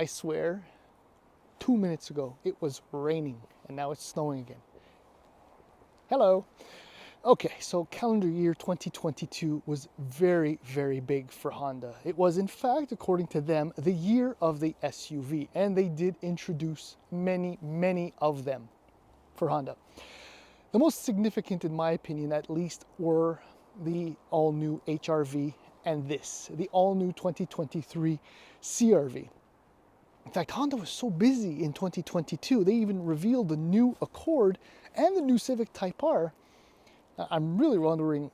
I swear, 2 minutes ago it was raining and now it's snowing again. Hello. Okay, so calendar year 2022 was very, very big for Honda. It was, in fact, according to them, the year of the SUV, and they did introduce many, many of them for Honda. The most significant, in my opinion, at least, were the all-new HR-V and the all-new 2023 CR-V. In fact, Honda was so busy in 2022, they even revealed the new Accord and the new Civic Type R. I'm really wondering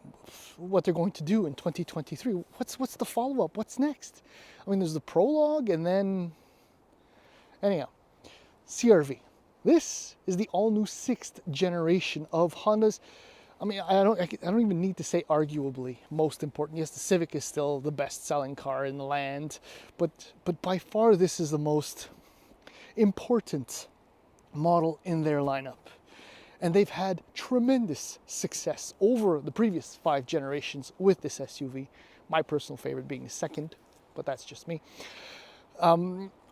what they're going to do in 2023. What's the follow-up? What's next? I mean, there's the prologue, and then... Anyhow, CR-V. This is the all-new 6th generation of Honda's. I mean, I don't even need to say arguably most important. Yes, the Civic is still the best-selling car in the land, but by far this is the most important model in their lineup. And they've had tremendous success over the previous 5 generations with this SUV. My personal favorite being the second, but that's just me.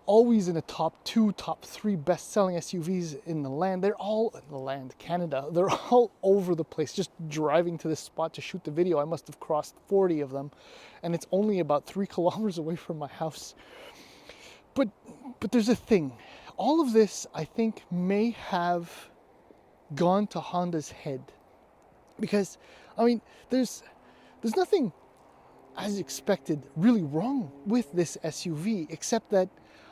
Always in the top 2, top 3 best-selling SUVs in the land. They're all in the land, Canada. They're all over the place. Just driving to this spot to shoot the video, I must have crossed 40 of them, and it's only about 3 kilometers away from my house. But there's a thing. All of this, I think, may have gone to Honda's head, because I mean, there's nothing as expected really wrong with this SUV, except that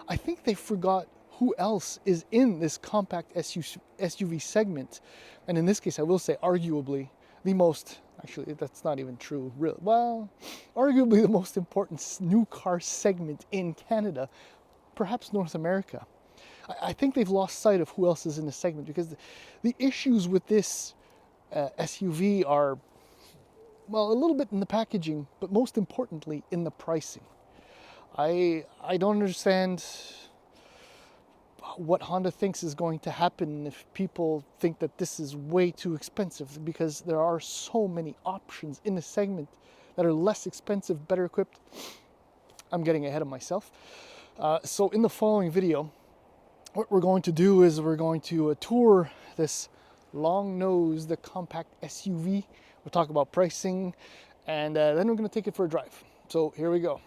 I think they forgot who else is in this compact SUV segment. And in this case, I will say arguably the most, actually that's not even true, really, well, arguably the most important new car segment in Canada, perhaps North America. I think they've lost sight of who else is in the segment, because the issues with this SUV are, well, a little bit in the packaging, but most importantly in the pricing. I don't understand what Honda thinks is going to happen if people think that this is way too expensive, because there are so many options in the segment that are less expensive, better equipped. I'm getting ahead of myself. So in the following video, what we're going to do is we're going to tour this long-nosed compact SUV. We'll talk about pricing, and then we're going to take it for a drive. So here we go.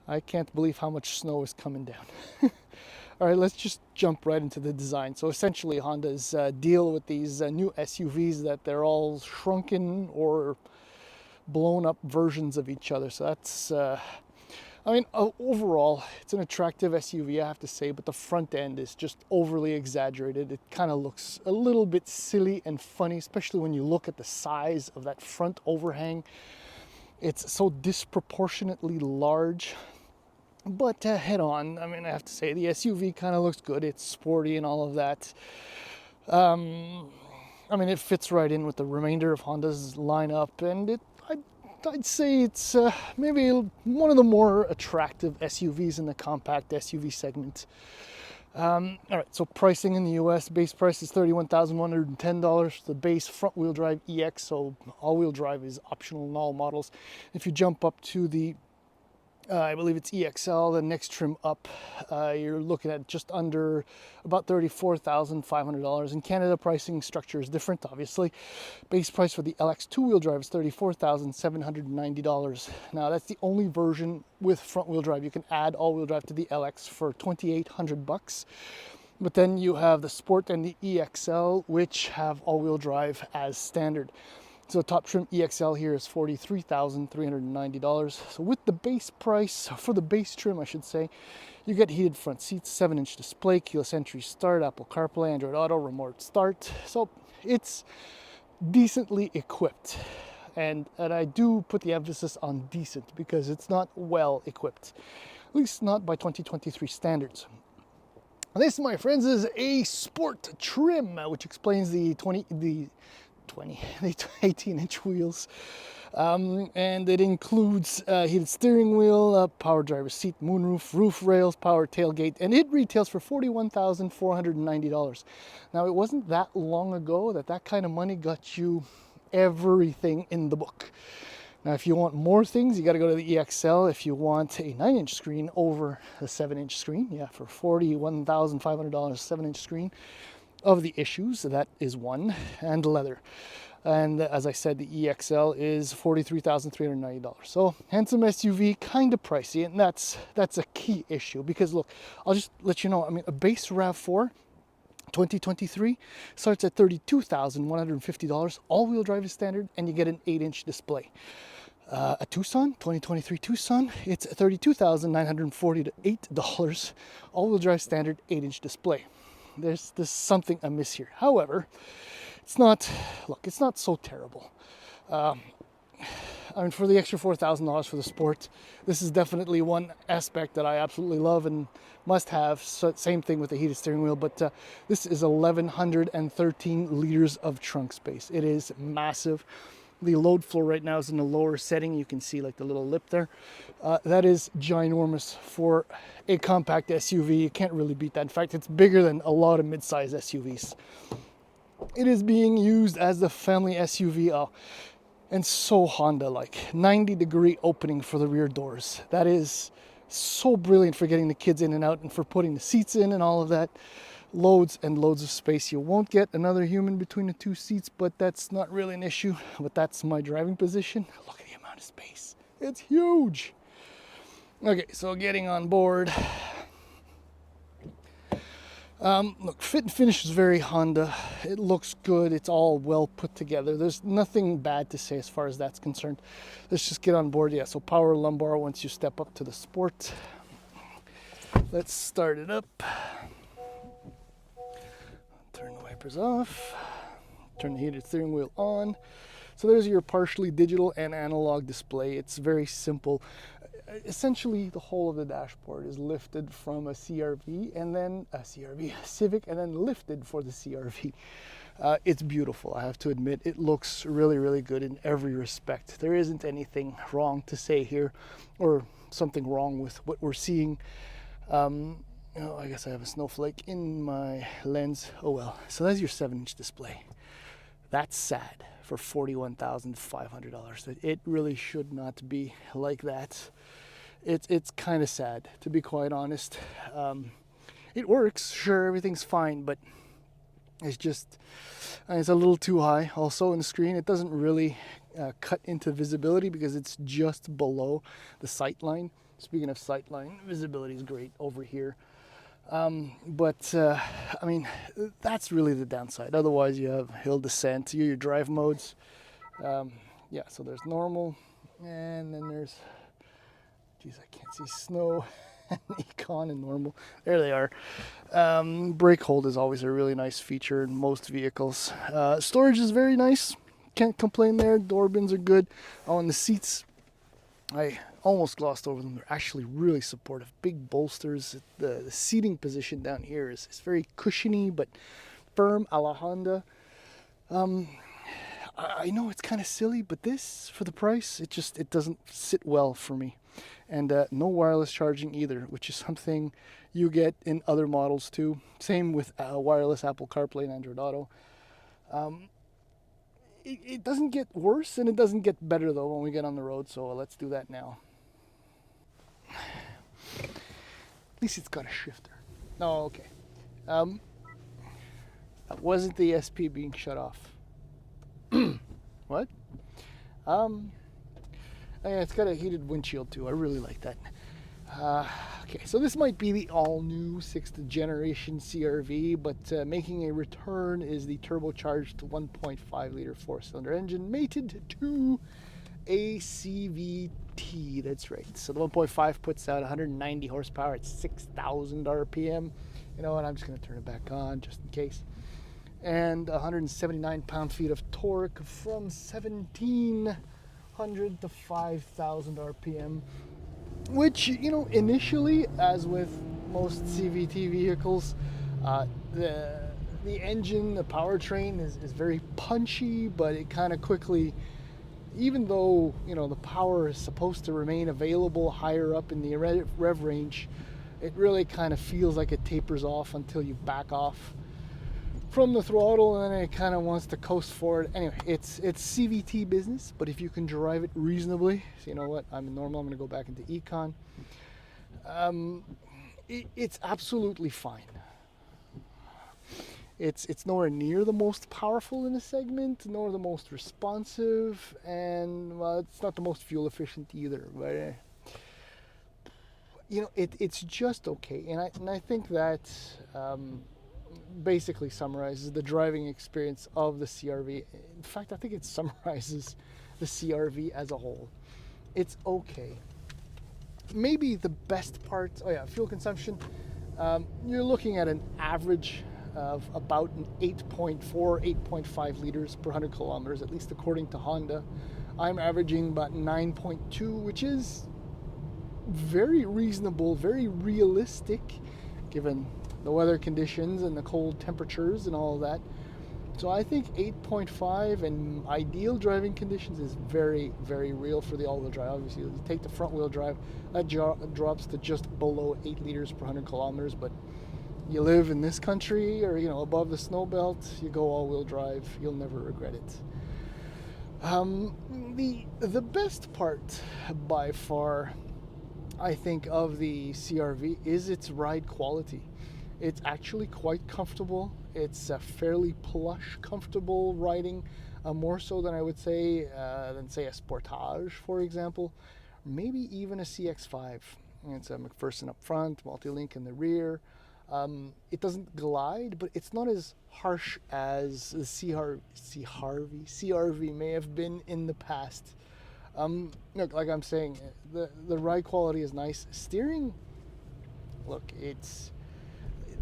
I can't believe how much snow is coming down. All right, let's just jump right into the design. So essentially, Honda's deal with these new SUVs, that they're all shrunken or blown up versions of each other. So that's... I mean, overall, it's an attractive SUV, I have to say, but the front end is just overly exaggerated. It kind of looks a little bit silly and funny, especially when you look at the size of that front overhang. It's so disproportionately large. But head on, I mean, I have to say, the SUV kind of looks good. It's sporty and all of that. I mean, it fits right in with the remainder of Honda's lineup, and I'd say it's maybe one of the more attractive SUVs in the compact SUV segment. All right, so pricing in the US, base price is $31,110. The base front-wheel drive EX, so all-wheel drive is optional in all models. If you jump up to the I believe it's EXL, the next trim up, you're looking at just under about $34,500. In Canada, pricing structure is different, obviously. Base price for the LX two-wheel drive is $34,790. Now, that's the only version with front-wheel drive. You can add all-wheel drive to the LX for $2,800. But then you have the Sport and the EXL, which have all-wheel drive as standard. So top trim EXL here is $43,390. So with the base price, for the base trim I should say, you get heated front seats, 7-inch display, keyless entry start, Apple CarPlay, Android Auto, remote start. So it's decently equipped. And I do put the emphasis on decent, because it's not well equipped, at least not by 2023 standards. This, my friends, is a sport trim, which explains the 18-inch wheels, and it includes heated steering wheel, power driver's seat, moonroof, roof rails, power tailgate, and it retails for $41,490. Now, it wasn't that long ago that kind of money got you everything in the book. Now, if you want more things, you got to go to the EXL. If you want a 9-inch screen over a 7-inch screen, yeah, for $41,500, 7-inch screen of the issues, that is one, and leather. And as I said, the EXL is $43,390. So handsome SUV, kind of pricey, and that's a key issue because look, I'll just let you know. I mean, a base RAV4 2023 starts at $32,150. All-wheel drive is standard, and you get an 8-inch display. A Tucson, 2023 Tucson, it's $32,940 to $8. All-wheel drive standard, 8-inch display. There's something amiss here. However, it's not so terrible. I mean, for the extra $4,000 for the Sport, this is definitely one aspect that I absolutely love and must have. So same thing with the heated steering wheel, but this is 1,113 liters of trunk space. It is massive. The load floor right now is in the lower setting. You can see like the little lip there. That is ginormous for a compact SUV. You can't really beat that. In fact, it's bigger than a lot of mid-size SUVs. It is being used as the family SUV, and so Honda-like. 90-degree opening for the rear doors. That is so brilliant for getting the kids in and out and for putting the seats in and all of that. Loads and loads of space. You won't get another human between the two seats, but that's not really an issue. But that's my driving position. Look at the amount of space. It's huge. Okay, so getting on board. Look, fit and finish is very Honda. It looks good. It's all well put together. There's nothing bad to say as far as that's concerned. Let's just get on board. Yeah, so power lumbar once you step up to the Sport. Let's start it up. Turn the wipers off. Turn the heated steering wheel on. So there's your partially digital and analog display. It's very simple. Essentially, the whole of the dashboard is lifted from a CRV and then a Civic, and then lifted for the CRV. It's beautiful, I have to admit. It looks really, really good in every respect. There isn't anything wrong to say here, or something wrong with what we're seeing. Oh, I guess I have a snowflake in my lens. Oh well. So that's your 7-inch display. That's sad for $41,500. It really should not be like that. It's kind of sad, to be quite honest. It works, sure, everything's fine, but it's just, it's a little too high. Also in the screen, it doesn't really cut into visibility because it's just below the sight line. Speaking of sight line, visibility is great over here. But I mean, that's really the downside. Otherwise, you have hill descent, your drive modes. Yeah, so there's normal, and then there's, geez, I can't see snow, and econ and normal. There they are. Brake hold is always a really nice feature in most vehicles. Storage is very nice. Can't complain there. Door bins are good. Oh, and the seats, I almost glossed over them. They're actually really supportive. Big bolsters. The seating position down here is very cushiony but firm, a la Honda. I know it's kind of silly, but this, for the price, it doesn't sit well for me. And no wireless charging either, which is something you get in other models too. Same with wireless Apple CarPlay and Android Auto. It doesn't get worse and it doesn't get better though when we get on the road, so let's do that now. At least it's got a shifter. No, okay. That wasn't the SP being shut off. What? Yeah, it's got a heated windshield too. I really like that. Okay, so this might be the all-new 6th generation CRV, but making a return is the turbocharged 1.5-liter 4-cylinder engine mated to a CVT. That's right. So the 1.5 puts out 190 horsepower at 6,000 RPM. You know what? I'm just going to turn it back on just in case. And 179 pound-feet of torque from 1,700 to 5,000 RPM. Which, you know, initially, as with most CVT vehicles, the engine, the powertrain is very punchy, but it kind of quickly, even though, you know, the power is supposed to remain available higher up in the rev range, it really kind of feels like it tapers off until you back off from the throttle, and then it kind of wants to coast forward. Anyway, it's CVT business, but if you can drive it reasonably, so you know what, I'm normal, I'm going to go back into econ. It's absolutely fine. It's nowhere near the most powerful in the segment, nor the most responsive, and well, it's not the most fuel efficient either. But it's just okay, and I think that basically summarizes the driving experience of the CRV. In fact, I think it summarizes the CRV as a whole. It's okay. Maybe the best part, fuel consumption. You're looking at an average of about an 8.4, 8.5 liters per 100 kilometers, at least according to Honda. I'm averaging about 9.2, which is very reasonable, very realistic, given the weather conditions and the cold temperatures and all of that. So I think 8.5 in ideal driving conditions is very, very real for the all-wheel drive. Obviously, you take the front-wheel drive, that drops to just below 8 liters per 100 kilometers, but you live in this country or above the snow belt, you go all-wheel drive, you'll never regret it. The best part by far, I think, of the CRV is its ride quality. It's actually quite comfortable. It's a fairly plush, comfortable riding, more so than I would say a Sportage, for example, or maybe even a CX-5. It's a McPherson up front, multi-link in the rear. It doesn't glide, but it's not as harsh as the CRV may have been in the past. Look, like I'm saying, the ride quality is nice. Steering, look,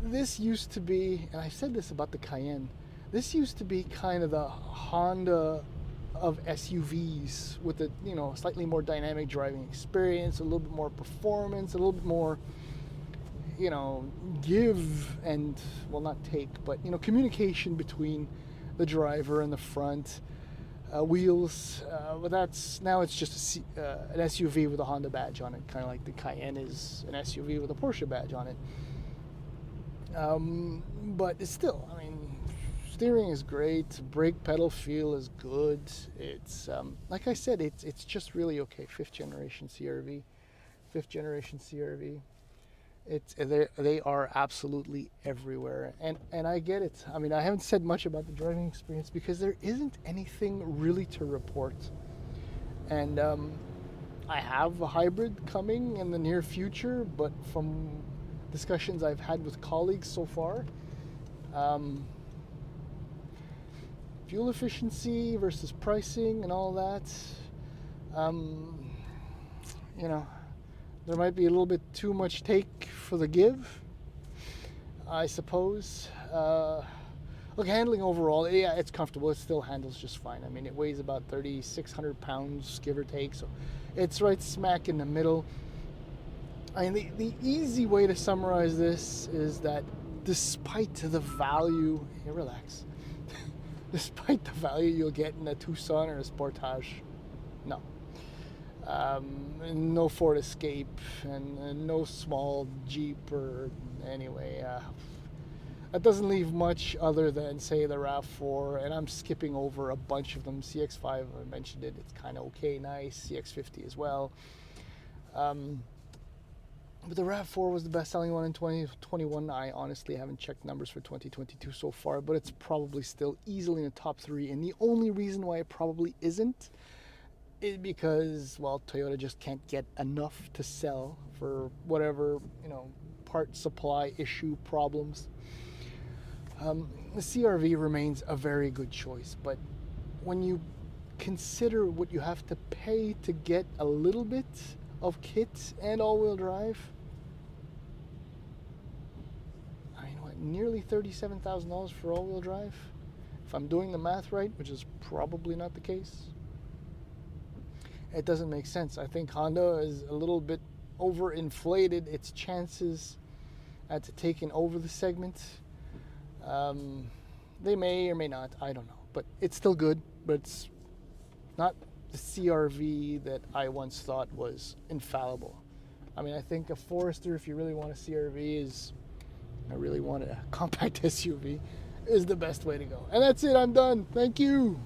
this used to be, and I said this about the Cayenne, this used to be kind of the Honda of SUVs with a slightly more dynamic driving experience, a little bit more performance, a little bit more give and, well, not take, but communication between the driver and the front wheels. But now it's just an SUV with a Honda badge on it, kind of like the Cayenne is an SUV with a Porsche badge on it. But it's still, steering is great, brake pedal feel is good. It's like I said, it's just really okay. Fifth generation CRV. They are absolutely everywhere, and I get it. I haven't said much about the driving experience because there isn't anything really to report, and I have a hybrid coming in the near future, but from discussions I've had with colleagues so far, fuel efficiency versus pricing and all that, there might be a little bit too much take for the give, I suppose. Look, handling overall, yeah, it's comfortable. It still handles just fine. It weighs about 3,600 pounds, give or take, so it's right smack in the middle. The easy way to summarize this is that despite the value, relax, despite the value you'll get in a Tucson or a Sportage, no Ford Escape and no small Jeep or anyway, that doesn't leave much other than, say, the RAV4, and I'm skipping over a bunch of them. CX-5, I mentioned it, it's kind of okay, nice. CX-50 as well. But the RAV4 was the best-selling one in 2021. I honestly haven't checked numbers for 2022 so far, but it's probably still easily in the top 3. And the only reason why it probably isn't is because, well, Toyota just can't get enough to sell for whatever, part supply issue problems. The CRV remains a very good choice, but when you consider what you have to pay to get a little bit of kit and all-wheel drive, nearly $37,000 for all-wheel drive, if I'm doing the math right, which is probably not the case. It doesn't make sense. I think Honda is a little bit overinflated its chances at taking over the segment. They may or may not, I don't know, but it's still good, but it's not the CRV that I once thought was infallible. I think a Forester, if you really want a CRV, I really want a compact SUV, is the best way to go. And that's it, I'm done. Thank you.